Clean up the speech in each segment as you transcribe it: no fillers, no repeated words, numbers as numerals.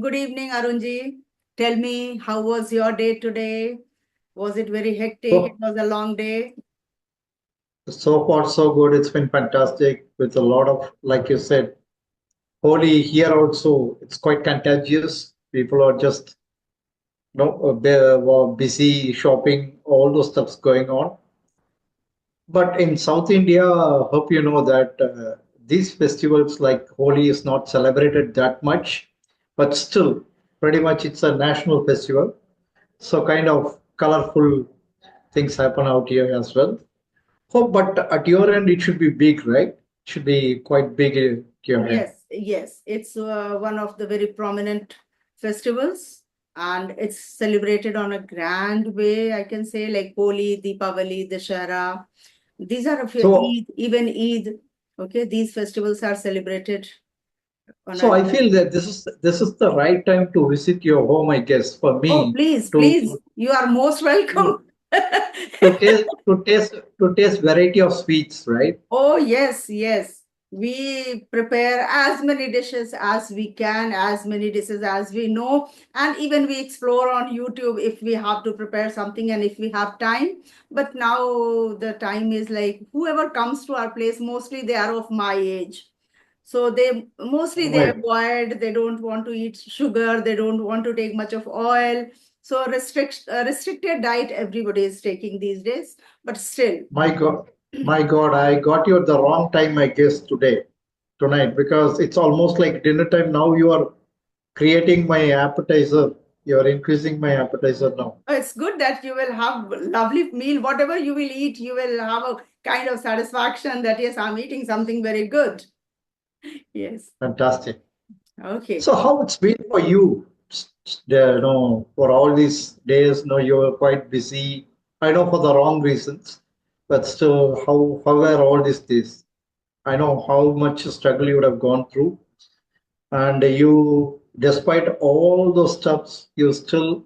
Good evening, Arun Ji. Tell me, how was your day today? Was it very hectic? It So, was a long day. so far so good. It's been fantastic with a lot of, like you said, Holi here also. It's quite contagious. People are just, they were busy shopping, all those stuffs going on. But in South India, hope you know that these festivals like Holi is not celebrated that much, but still, pretty much it's a national festival. So kind of colorful things happen out here as well. Oh, but at your end, it should be big, right? It should be quite big at your end. Yes, yes. It's one of the very prominent festivals, and it's celebrated on a grand way, I can say, like Holi, Deepavali, Dashara. These are a few So, Eid, even Eid. Okay, these festivals are celebrated on so a. I feel that this is the right time to visit your home, I guess, for Oh, me please, to please, you are most welcome. to to taste variety of sweets, right? Oh, yes, yes. We prepare as many dishes as we can, as many dishes as we know, and even we explore on YouTube if we have to prepare something and if we have time. But now the time is like whoever comes to our place, mostly they are of my age. So they Right. avoid, they don't want to eat sugar, they don't want to take much of oil. So restricted diet everybody is taking these days, but still. My God, my God, I got you at the wrong time, I guess, tonight, because it's almost like dinner time now. You are creating my appetizer. You are increasing my appetizer now. It's good that you will have lovely meal. Whatever you will eat, you will have a kind of satisfaction that yes, I'm eating something very good. Yes. Fantastic. Okay. So how it's been for you? For all these days, you were quite busy. I know for the wrong reasons, but still, how were all these days? I know how much struggle you would have gone through, and you, despite all those steps, you still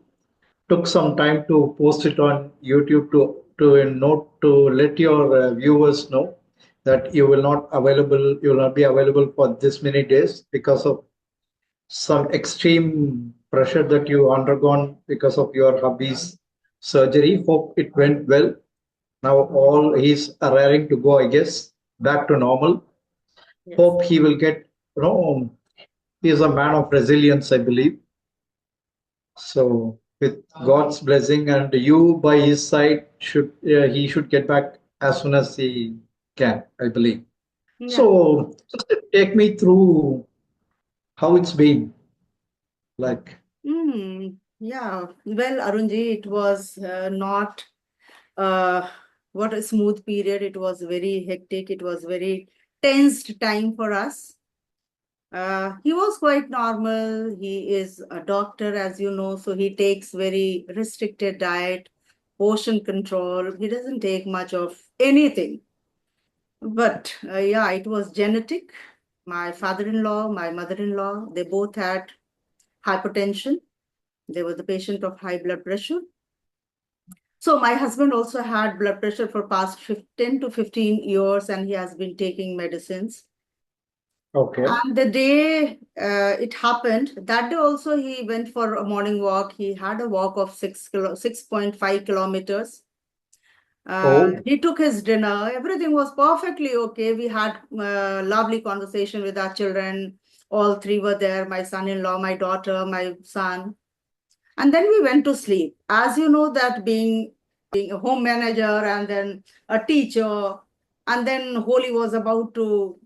took some time to post it on YouTube to let your viewers know that you will not be available for this many days because of some extreme pressure that you undergone because of your hubby's surgery. Hope it went well. Now all he's raring to go, I guess, back to normal. Yes. Hope he will get, he is a man of resilience, I believe. So with God's blessing and you by his side, he should get back as soon as he can, I believe. Yeah. So just take me through how it's been like. Yeah. Well, Arunji, it was not uh, what a smooth period. It was very hectic. It was very tensed time for us. He was quite normal. He is a doctor, as you know, so he takes very restricted diet, portion control. He doesn't take much of anything. But yeah, it was genetic. My father-in-law, my mother-in-law, they both had hypertension. They were the patient of high blood pressure. So my husband also had blood pressure for past 10 to 15 years, and he has been taking medicines. Okay. And the day it happened, that day also he went for a morning walk. He had a walk of 6.5 kilometers. Oh, He took his dinner. Everything was perfectly okay. We had lovely conversation with our children. All three were there, my son-in-law, my daughter, my son. And then we went to sleep. As you know, that being a home manager and then a teacher, and then Holi was about to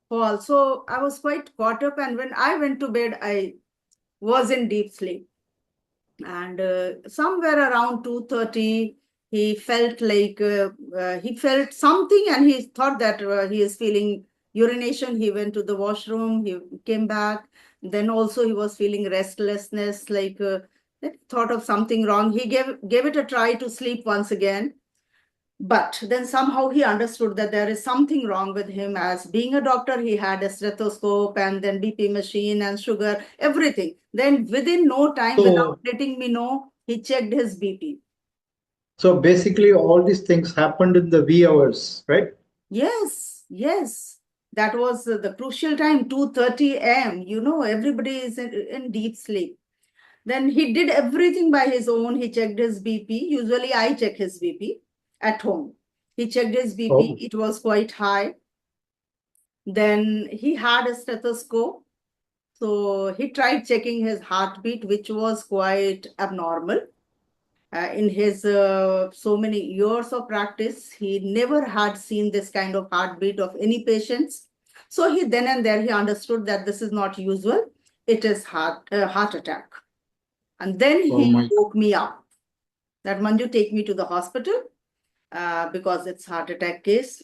fall. So I was quite caught up. And when I went to bed, I was in deep sleep. And somewhere around 2:30, he felt like he felt something and he thought that he is feeling urination. He went to the washroom, he came back. Then also he was feeling restlessness, like thought of something wrong. He gave it a try to sleep once again, but then somehow he understood that there is something wrong with him. As being a doctor, he had a stethoscope and then BP machine and sugar, everything. Then within no time, without so letting me know, he checked his BP. so basically all these things happened in the wee hours, right? Yes, yes. That was the crucial time, 2:30 a.m. Everybody is in deep sleep. Then he did everything by his own. He checked his BP. Usually I check his BP at home. He checked his BP. Oh, It was quite high. Then he had a stethoscope. So he tried checking his heartbeat, which was quite abnormal. In his so many years of practice, he never had seen this kind of heartbeat of any patients. So he then and there he understood that this is not usual. It is heart attack. And then oh he my. woke me up that Manju, take me to the hospital because it's heart attack case.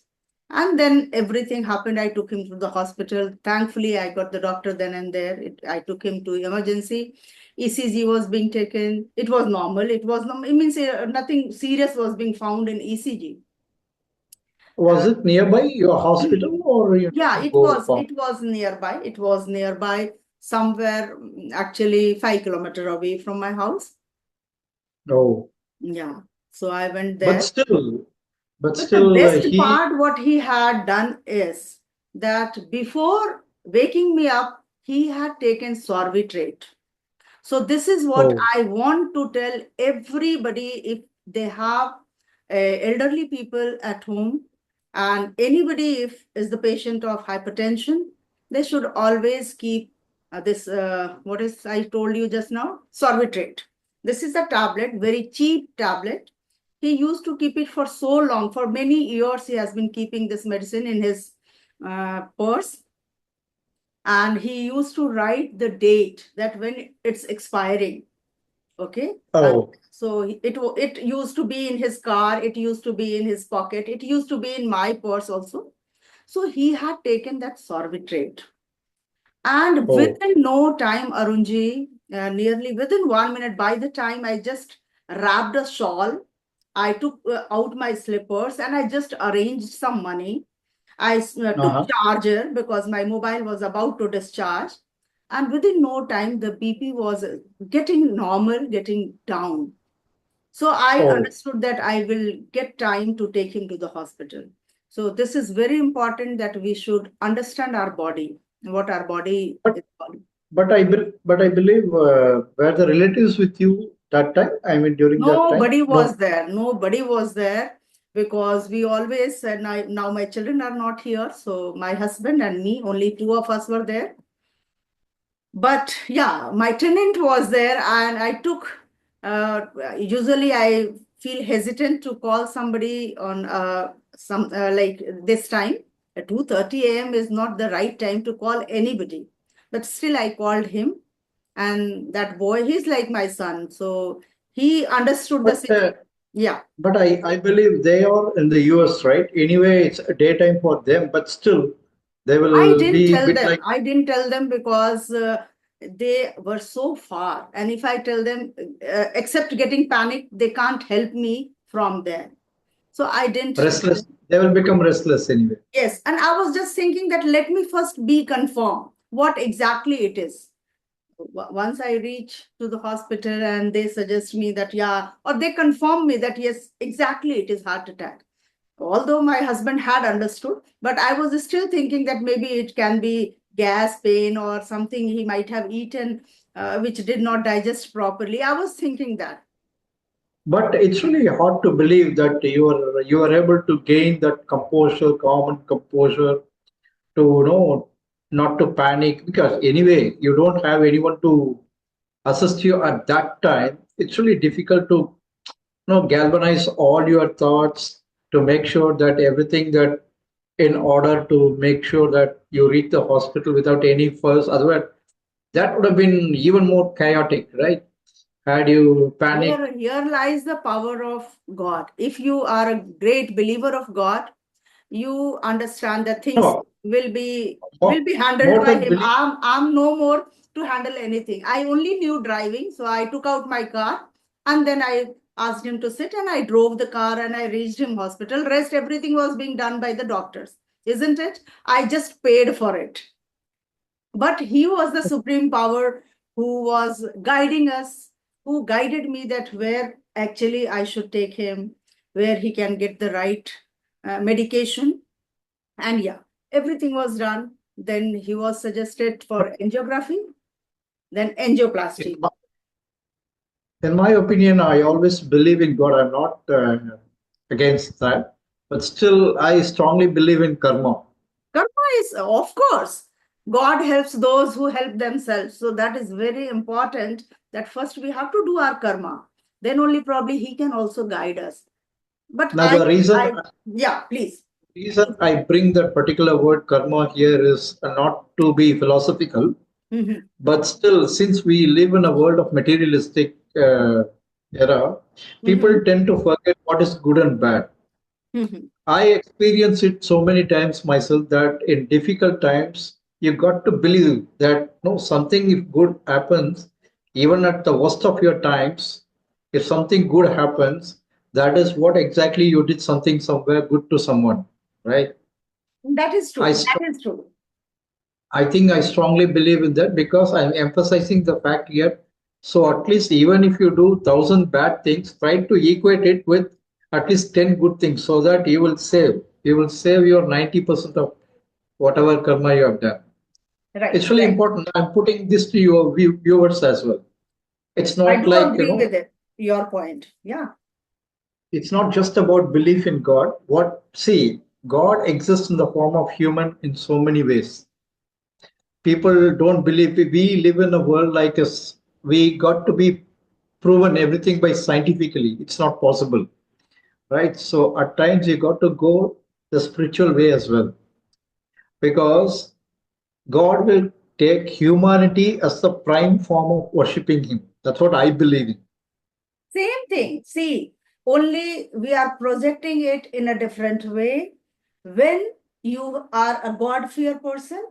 And then everything happened. I took him to the hospital. Thankfully, I got the doctor then and there. I took him to emergency. ECG was being taken. It was normal. It means nothing serious was being found in ECG. Was it nearby your hospital or you need Yeah, to it go was. far? It was nearby. It was nearby somewhere, actually 5 kilometers away from my house. No. Yeah. So I went But there. still, but But the still, best he. part, what he had done is that before waking me up, he had taken sorbitrate. So this is what Oh, I want to tell everybody if they have elderly people at home and anybody if is the patient of hypertension, they should always keep this, what is I told you just now, sorbitrate. This is a tablet, very cheap tablet. He used to keep it for so long, for many years he has been keeping this medicine in his purse, and he used to write the date that when it's expiring. Okay. oh, So it used to be in his car, it used to be in his pocket, it used to be in my purse also. So he had taken that sorbitrate. And oh. within no time, Arunji, nearly within 1 minute, by the time I just wrapped a shawl, I took out my slippers and I just arranged some money. I took Uh-huh. charger because my mobile was about to discharge. And within no time, the BP was getting normal, getting down. So I Oh, understood that I will get time to take him to the hospital. So this is very important that we should understand our body, what our body but is calling. but I believe were the relatives with you that time? I mean, during that time? Nobody was No. there. Nobody was there because we always said, now my children are not here. So my husband and me, only two of us were there. But yeah, my tenant was there and I took, usually I feel hesitant to call somebody on some like this time. 2:30 a.m. is not the right time to call anybody. But still I called him, and that boy, he's like my son. So he understood the But situation. Yeah. I believe they are in the US, right? Anyway, it's a daytime for them, but still they I will didn't be tell bit them. like I didn't tell them because they were so far. And if I tell them, except getting panicked, they can't help me from there. So I didn't tell restless. them. They will become restless anyway. Yes. And I was just thinking that let me first be confirmed what exactly it is. Once I reach to the hospital and they suggest me that, yeah, or they confirm me that, yes, exactly it is heart attack. Although my husband had understood, but I was still thinking that maybe it can be gas pain or something he might have eaten which did not digest properly. I was thinking that. But it's really hard to believe that you are able to gain that composure, common composure, to not to panic, because anyway you don't have anyone to assist you at that time. It's really difficult to galvanize all your thoughts to make sure that everything that in order to make sure that you reach the hospital without any fuss. Otherwise, that would have been even more chaotic, right? Had you panicked. Here lies the power of God. If you are a great believer of God, you understand that things No, will be handled more by than him. belief. I'm no more to handle anything. I only knew driving, so I took out my car and then I asked him to sit and I drove the car and I reached him hospital. Rest everything was being done by the doctors, isn't it? I just paid for it. But he was the supreme power who was guiding us, who guided me that where actually I should take him, where he can get the right medication. And yeah, Everything was done. Then he was suggested for angiography, then In angioplasty. my, in my opinion, I always believe in God. I'm not against that, but still, I strongly believe in karma. Karma is, of course, God helps those who help themselves. So that is very important that first we have to do our karma. Then only probably he can also guide us. But Now, the reason yeah, please. reason I bring that particular word karma here is not to be philosophical, Mhm, but still, since we live in a world of materialistic era, people mhm, tend to forget what is good and bad. mhm. I experience it so many times myself that in difficult times, you got to believe that no something if good happens, even at the worst of your times, if something good happens, that is what exactly you did something somewhere good to someone, right? That is I true. That is true. I think I strongly believe in that because I'm emphasizing the fact here. So at least even if you do thousand bad things, try to equate it with at least 10 good things so that you will save. You will save your 90% of whatever karma you have done. Right, It's really right. important. I'm putting this to your viewers as well. It's I not do like, agree with it. Your point. Yeah. it's not just about belief in God. See, God exists in the form of human in so many ways. People don't believe we live in a world like us. We got to be proven everything by scientifically. It's not possible, right? So at times you got to go the spiritual way as well, because God will take humanity as the prime form of worshiping Him. That's what I believe in. Same thing. See, only we are projecting it in a different way. When you are a God-fear person,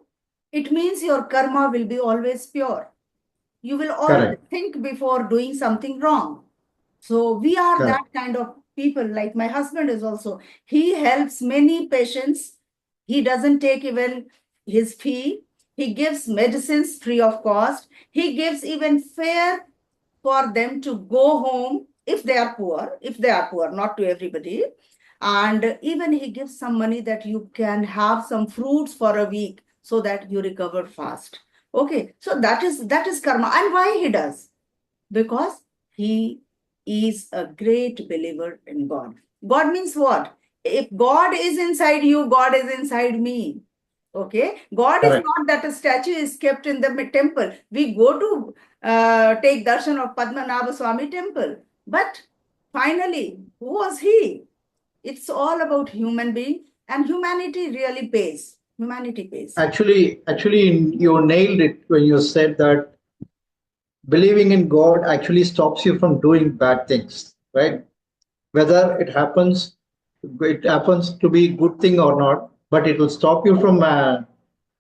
it means your karma will be always pure. You will always Correct, think before doing something wrong. So we are that correct. kind of people. Like my husband is also, he helps many patients. He doesn't take even his fee. He gives medicines free of cost. He gives even fare for them to go home if they are poor, not to everybody. And even he gives some money that you can have some fruits for a week so that you recover fast. Okay, so that is karma. And why he does? Because he is a great believer in God. God means what? If God is inside you, God is inside me. Okay, God is Correct. not that a statue is kept in the temple. We go to take darshan of Padmanabha Swami temple. But finally, who was he? It's all about human being, and humanity really pays. Humanity pays. Actually, you nailed it when you said that believing in God actually stops you from doing bad things, right? Whether it happens to be good thing or not, but it will stop you from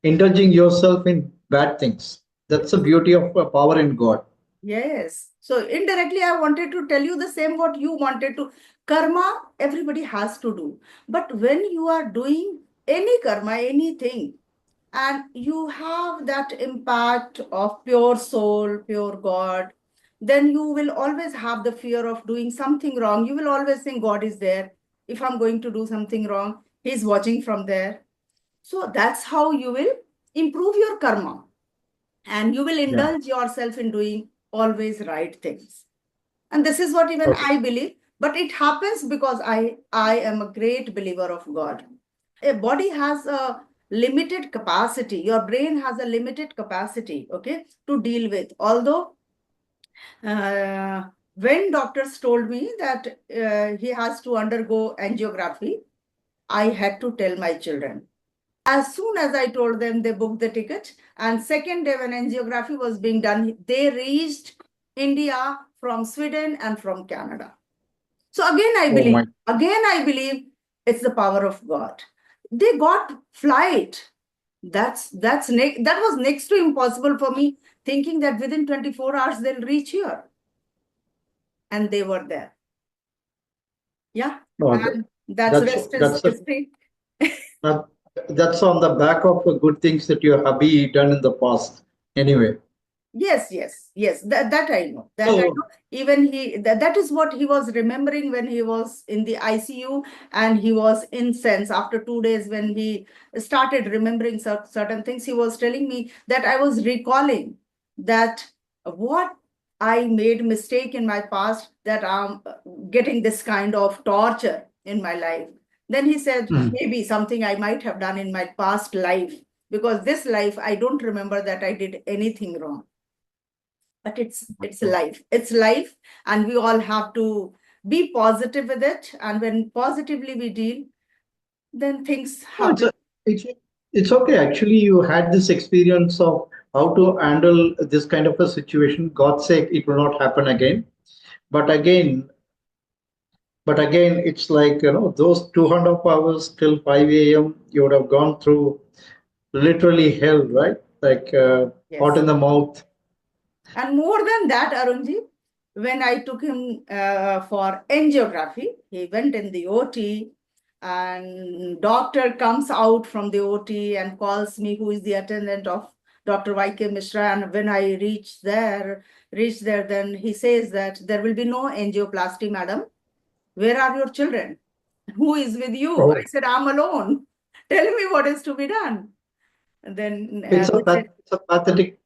indulging yourself in bad things. That's the beauty of power in God. Yes. So indirectly, I wanted to tell you the same what you wanted to. Karma, everybody has to do. But when you are doing any karma, anything, and you have that impact of pure soul, pure God, then you will always have the fear of doing something wrong. You will always think God is there. If I'm going to do something wrong, He's watching from there. So that's how you will improve your karma, and you will Yeah. indulge yourself in doing always right things. And this is what even Okay. I believe, but it happens because I am a great believer of God. A body has a limited capacity, your brain has a limited capacity, okay, to deal with. Although uh, when doctors told me that he has to undergo angiography, I had to tell my children. As soon as I told them, they booked the ticket. And second day when angiography was being done, they reached India from Sweden and from Canada. So Oh my. again I believe it's the power of God. They got flight. That was next to impossible for me, thinking that within 24 hours they'll reach here. And they were there. Yeah. No, And that's that's rest is that's a, history. that, that's on the back of the good things that your hubby done in the past. Anyway, Yes. That I know. That I So, know. Even that is what he was remembering when he was in the ICU and he was incensed after 2 days when he started remembering certain things. He was telling me that I was recalling that what I made mistake in my past, that I'm getting this kind of torture in my life. Then he said, mm, maybe something I might have done in my past life, because this life I don't remember that I did anything wrong. But it's life, and we all have to be positive with it, and when positively we deal, then things no, happen. it's it's okay. Actually, you had this experience of how to handle this kind of a situation. God's sake, it will not happen again. But again, it's like, those 200 hours till 5 a.m. You would have gone through literally hell, right? Like, hot Yes. in the mouth. And more than that, Arunji, when I took him for angiography, he went in the OT, and doctor comes out from the OT and calls me, who is the attendant of Dr. Y.K. Mishra. And when I reached there, then he says that there will be no angioplasty, madam. Where are your children? Who is with you? I Oh, said, I'm alone. Tell me what is to be done. And then they said,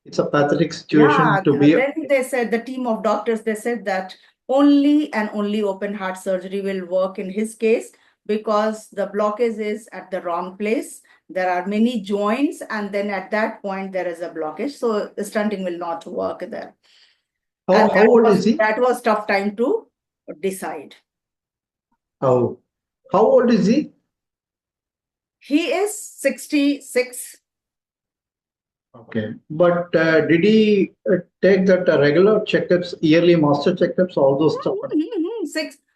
it's a pathetic situation yeah, to be. then they said, the team of doctors, they said that only and only open heart surgery will work in his case, because the blockage is at the wrong place. There are many joints, and then at that point there is a blockage. So the stunting will not work there. How And that old was is he? that was tough time to decide. How how old is he? He is 66. Okay, but did he take that regular checkups, yearly master checkups, all those stuff?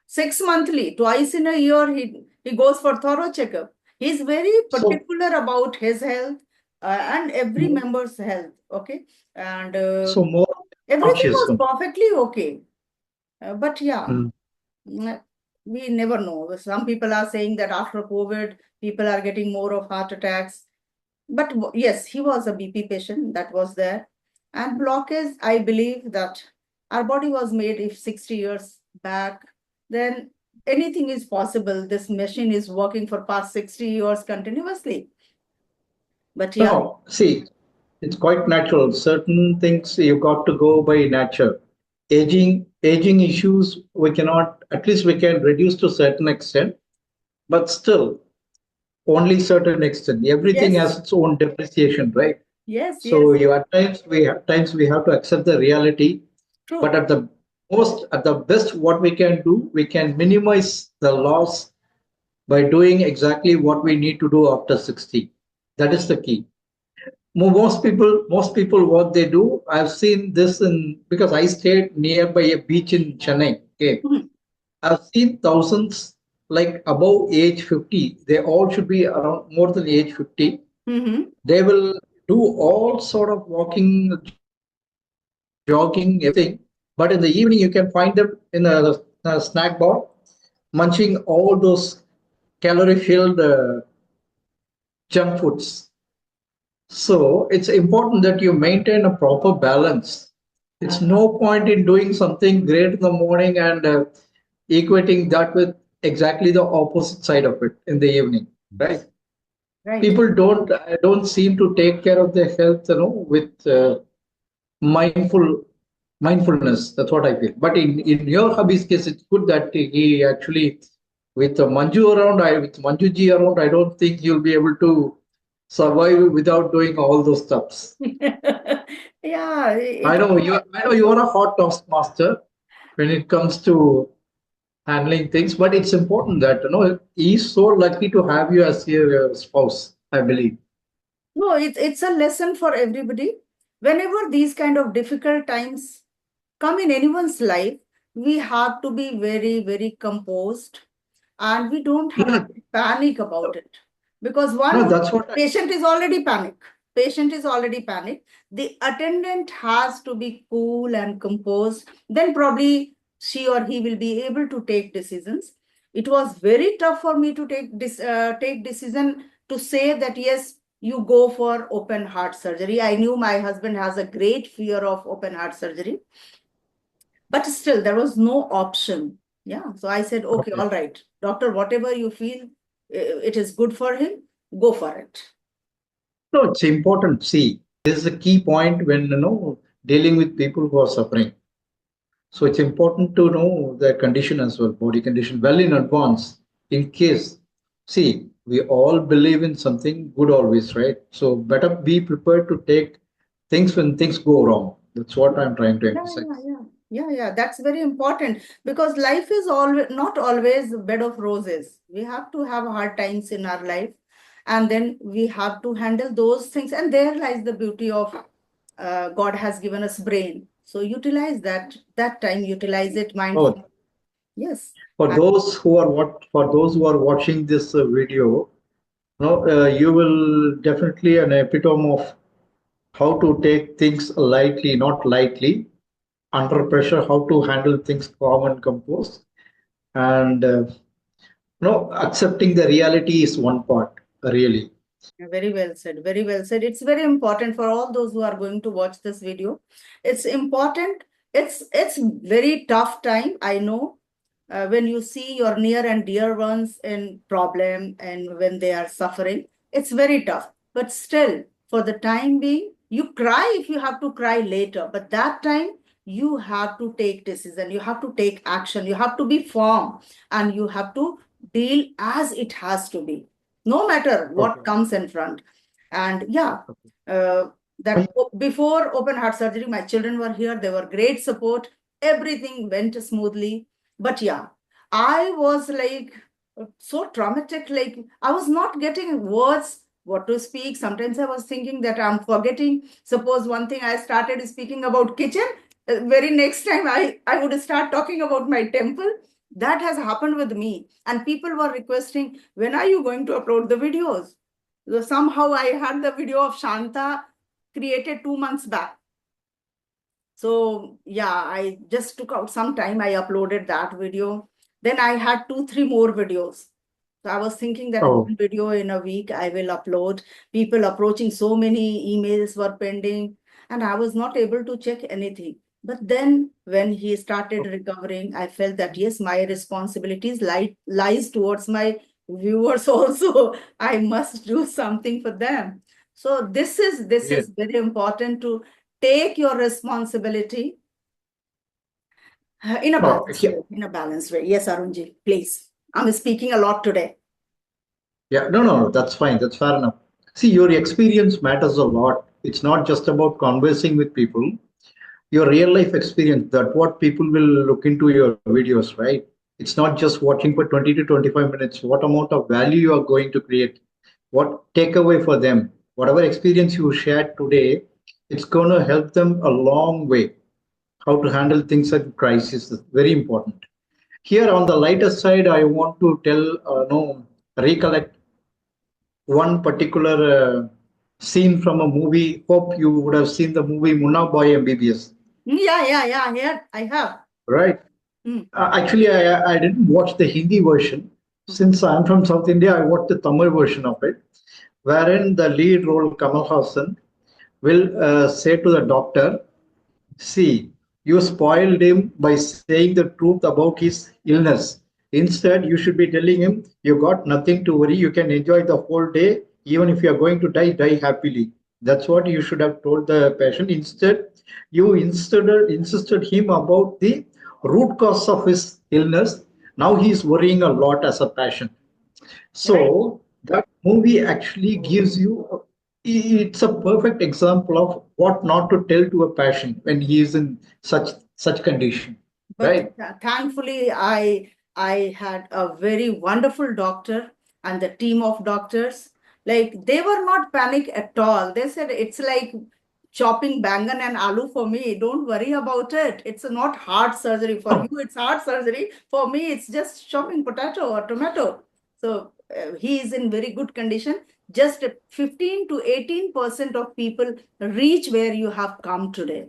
Six monthly, twice in a year, he goes for thorough checkup. He's very So, particular about his health, and every mo- member's health. Okay, and more everything conscious was one. perfectly okay. But yeah, Mm. mm, we never know. Some people are saying that after COVID, people are getting more of heart attacks. But yes, he was a BP patient that was there. And blockage, I believe that our body was made, if 60 years back, then anything is possible. This machine is working for past 60 years continuously. But yeah, No, see, it's quite natural. Certain things you got to go by nature. Aging issues, we cannot, at least we can reduce to certain extent, but still, only certain extent. Everything has yes, its own depreciation, right? So yes, you at times we have to accept the reality, but true. at the best, what we can do, we can minimize the loss by doing exactly what we need to do after 60. That is the key. Most people, what they do, I've seen this in, because I stayed nearby a beach in Chennai. Okay, Mhm, I've seen thousands like above age 50. They all should be around more than age 50. mhm, They will do all sort of walking, jogging, everything. But in the evening, you can find them in a snack bar, munching all those calorie-filled junk foods. So it's important that you maintain a proper balance. It's no point in doing something great in the morning and equating that with exactly the opposite side of it in the evening, right? right. People don't seem to take care of their health, with mindful mindfulness. That's what I feel. But in your hubby's case, it's good that he actually, with with Manju ji around, I don't think you'll be able to survive without doing all those stuffs. Yeah, it was. I know you are a hot taskmaster when it comes to handling things, but it's important that he's so lucky to have you as your spouse, I believe. No, it's a lesson for everybody. Whenever these kind of difficult times come in anyone's life, we have to be very, very composed, and we don't have Yeah, to panic about it, because no, one that's what I. patient is already panic. Patient is already panic. The attendant has to be cool and composed. Then probably she or he will be able to take decisions. It was very tough for me to take decision to say that yes, you go for open heart surgery. I knew my husband has a great fear of open heart surgery, but still there was no option. Yeah. So I said, okay, Okay. all right, doctor, whatever you feel it is good for him, go for it. No, it's important. See, this is a key point when dealing with people who are suffering. So it's important to know their condition as well, body condition, well in advance, in case. See, we all believe in something good always, right? So better be prepared to take things when things go wrong. That's what I'm trying to Yeah, yeah, emphasize. yeah. Yeah, yeah, that's very important because life is always not always a bed of roses. We have to have hard times in our life, and then we have to handle those things. And there lies the beauty of God has given us brain. So utilize that time, utilize it Oh, mindfully. Yes. for those who are watching this video, you will definitely an epitome of how to take things lightly, not lightly, under pressure, how to handle things calm and composed, and no, accepting the reality is one part, really. Very well said. Very well said. It's very important for all those who are going to watch this video. It's important. It's very tough time. I know when you see your near and dear ones in problem and when they are suffering, it's very tough. But still, for the time being, you cry if you have to cry later. But that time, you have to take decision. You have to take action. You have to be firm, and you have to deal as it has to be, no matter what Okay. comes in front. And yeah, Okay. that before open heart surgery, my children were here. They were great support. Everything went smoothly. But yeah, I was like so traumatic. Like I was not getting words what to speak. Sometimes I was thinking that I'm forgetting. Suppose one thing I started speaking about kitchen, very next time I would start talking about my temple. That has happened with me. And people were requesting, when are you going to upload the videos? So somehow I had the video of Shanta created 2 months back. So yeah, I just took out some time. I uploaded that video. Then I had two, three more videos. So I was thinking that Oh, one video in a week I will upload. People approaching, so many emails were pending, and I was not able to check anything. But then when he started recovering, I felt that yes, my responsibilities lies towards my viewers also. I must do something for them. So this yeah. is very important to take your responsibility in a Oh, balanced yeah. way. In a balanced way. Yes, Arunji, please. I'm speaking a lot today. Yeah, no, no, no, that's fine. That's fair enough. See, your experience matters a lot. It's not just about conversing with people. Your real life experience, that what people will look into your videos, right? It's not just watching for 20 to 25 minutes. What amount of value you are going to create, what takeaway for them, whatever experience you shared today, it's going to help them a long way. How to handle things at crisis is very important. Here on the lighter side, I want to tell, no, recollect one particular scene from a movie. Hope you would have seen the movie Munna Boy MBBS, Yeah, yeah, yeah. Here I have. right? Mm. Actually, I didn't watch the Hindi version. Since I'm from South India, I watched the Tamil version of it, wherein the lead role, Kamal Hassan, will say to the doctor, see, you spoiled him by saying the truth about his illness. Instead, you should be telling him, you got nothing to worry. You can enjoy the whole day. Even if you are going to die, die happily. That's what you should have told the patient. Instead, you insisted him about the root cause of his illness. Now he is worrying a lot as a patient. Right. So that movie actually gives you, it's a perfect example of what not to tell to a patient when he is in such condition, But right? thankfully, I had a very wonderful doctor and the team of doctors. Like they were not panic at all. They said it's like chopping bangan and aloo for me. Don't worry about it. It's not heart surgery for you. Oh, It's heart surgery for me. It's just chopping potato or tomato. So he is in very good condition. Just 15 to 18% of people reach where you have come today.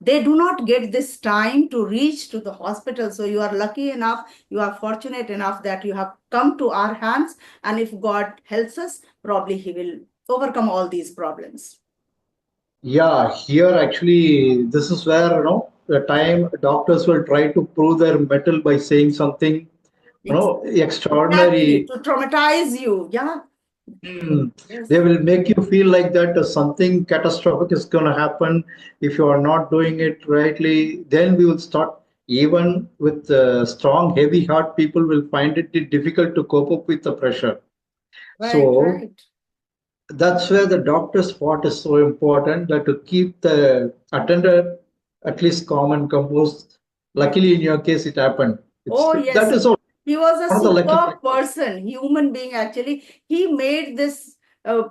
They do not get this time to reach to the hospital. So you are lucky enough, you are fortunate enough that you have come to our hands. And if God helps us, probably He will overcome all these problems. Yeah, here actually, this is where, the time doctors will try to prove their mettle by saying something, Exactly, extraordinary. to traumatize you. Yeah. Mm. They Yes. will make you feel like that something catastrophic is going to happen if you are not doing it rightly. Then we will start. Even with strong, heavy heart, people will find it difficult to cope up with the pressure. Right, So right. that's where the doctor's part is so important, that to keep the attendant at least calm and composed. Yes. Luckily, in your case, it happened. Oh, That yes. is all, He was a one of the lucky superb factors. person, human being, actually. He made this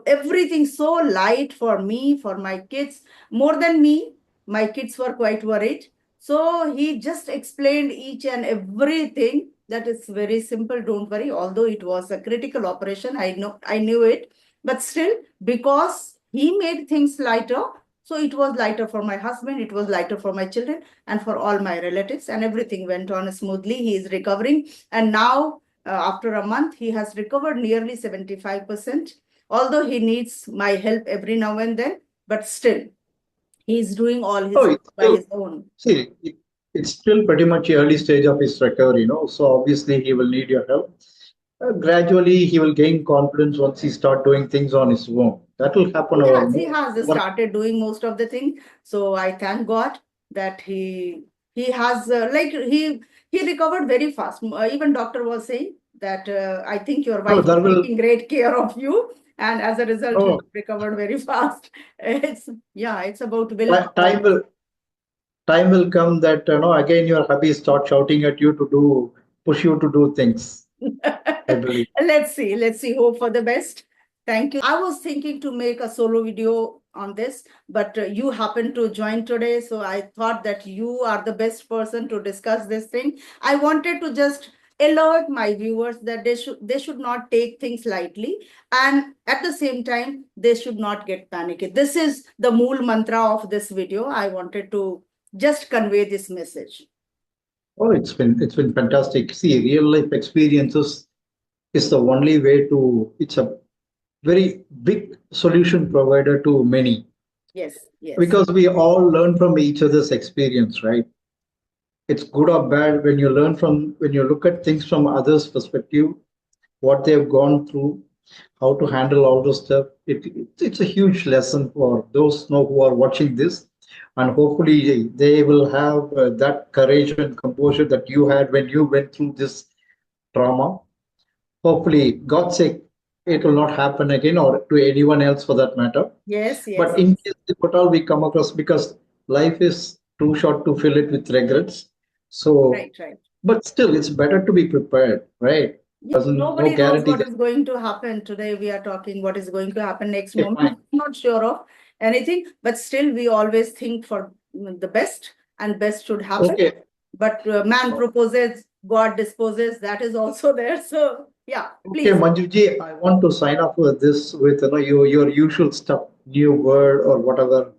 everything so light for me, for my kids, more than me. My kids were quite worried. So he just explained each and everything that is very simple. Don't worry. Although it was a critical operation, I knew it. But still, because he made things lighter, so it was lighter for my husband, it was lighter for my children and for all my relatives, and everything went on smoothly. He is recovering, and now after a month he has recovered nearly 75%, although he needs my help every now and then, but still he is doing all Oh, his work it's by still, his own. see, it's still pretty much early stage of his recovery, so obviously he will need your help. Gradually, he will gain confidence once he start doing things on his own. That will happen over, He has over. started doing most of the thing. So I thank God that he has he recovered very fast. Even doctor was saying that I think your No, wife is there will. taking great care of you, and as a result, you Oh, have recovered very fast. It's yeah, it's about willpower. time will come that again your hubby start shouting at you to push you to do things. I believe. Let's see. Hope for the best. Thank you. I was thinking to make a solo video on this, but you happened to join today, so I thought that you are the best person to discuss this thing. I wanted to just alert my viewers that they should not take things lightly, and at the same time they should not get panicky. This is the mool mantra of this video. I wanted to just convey this message. Oh, it's been fantastic. See, real life experiences is the only way to. It's a very big solution provider to many, Yes, yes. because we all learn from each other's experience, right? It's good or bad when you learn from, when you look at things from others' perspective, what they've gone through, how to handle all those stuff. It's a huge lesson for those who are watching this, and hopefully they will have that courage and composure that you had when you went through this trauma. Hopefully, God's sake, it will not happen again or to anyone else for that matter. Yes, yes. But in case if at all we come across, because life is too short to fill it with regrets. So, Right, right. but still, it's better to be prepared, right? Yeah, Doesn't no nobody knows guarantee what that. is going to happen. Today we are talking what is going to happen next Okay, moment. fine. I'm not sure of anything, but still we always think for the best, and best should happen. Okay. But man proposes, God disposes. That is also there. So yeah, Okay, please. Manjuji, I want to sign off with this with your usual stuff, new word or whatever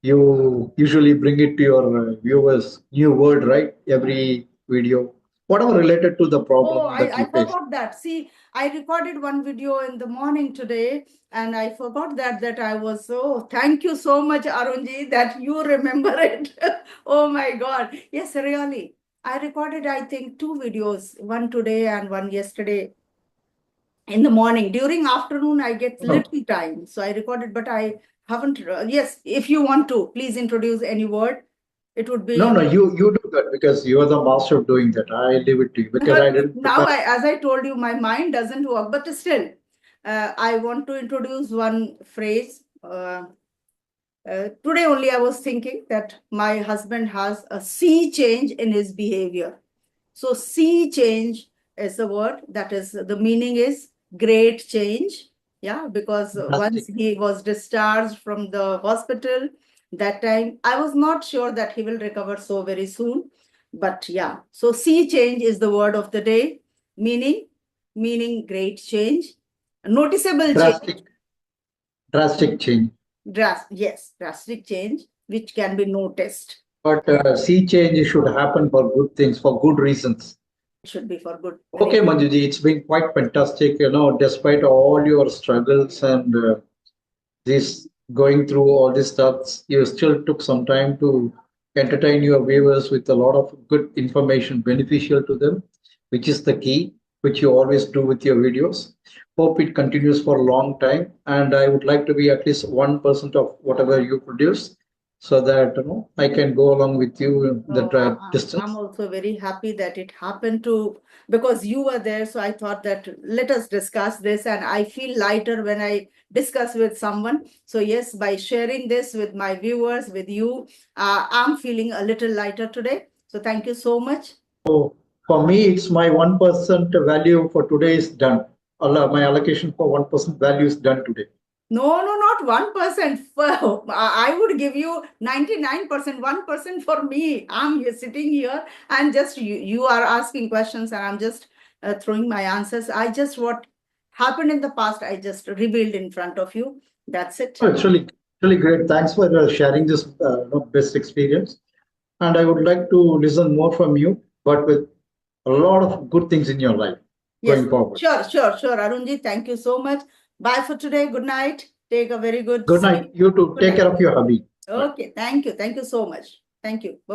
you usually bring it to your viewers. New word, right? Every video, whatever related to the Oh, problem that I you face. forgot that. See, I recorded one video in the morning today, and I forgot that I was so thank you so much, Arun Ji, that you remember it. Oh my God. Yes, really. I recorded, I think, two videos, one today and one yesterday in the morning. During afternoon, I get No, little time. So I recorded, but I haven't. Yes, if you want to, please introduce any word. It would no, be no. You do that because you are the master of doing that. I leave it to you because I didn't now, prepare. as I told you, my mind doesn't work, but still, I want to introduce one phrase. Today only I was thinking that my husband has a sea change in his behavior. So sea change is the word, that is, the meaning is great change. Yeah, because once Fantastic. he was discharged from the hospital, that time I was not sure that he will recover so very soon. But yeah, so sea change is the word of the day, meaning great change, noticeable change, Drastic, drastic change. yes, drastic change, which can be noticed. But sea change should happen for good things, for good reasons. It should be for good Okay, reason. Manjuji, it's been quite fantastic. Despite all your struggles and this going through all these stuff, you still took some time to entertain your viewers with a lot of good information beneficial to them, which is the key, which you always do with your videos. Hope it continues for a long time, and I would like to be at least 1% of whatever you produce, so that I can go along with you in the Oh, I'm distance. also very happy that it happened to, because you were there. So I thought that let us discuss this, and I feel lighter when I discuss with someone. So yes, by sharing this with my viewers, with you, I'm feeling a little lighter today. So thank you so much. So for me, it's my 1% value for today is done. My allocation for 1% value is done today. No, no, not 1%. I would give you 99%, 1% for me. I'm here sitting here and just you are asking questions and I'm just throwing my answers. I just what happened in the past, I just revealed in front of you. That's it. Oh, it's really great. Thanks for sharing this best experience. And I would like to listen more from you, but with a lot of good things in your life Yes, going forward. sure, sure, sure. Arunji, thank you so much. Bye for today. Good night. Take a very good Good night. sleep. You too. Good Take night. care of your hubby. Bye. Okay, thank you. Thank you so much. Thank you. Bye.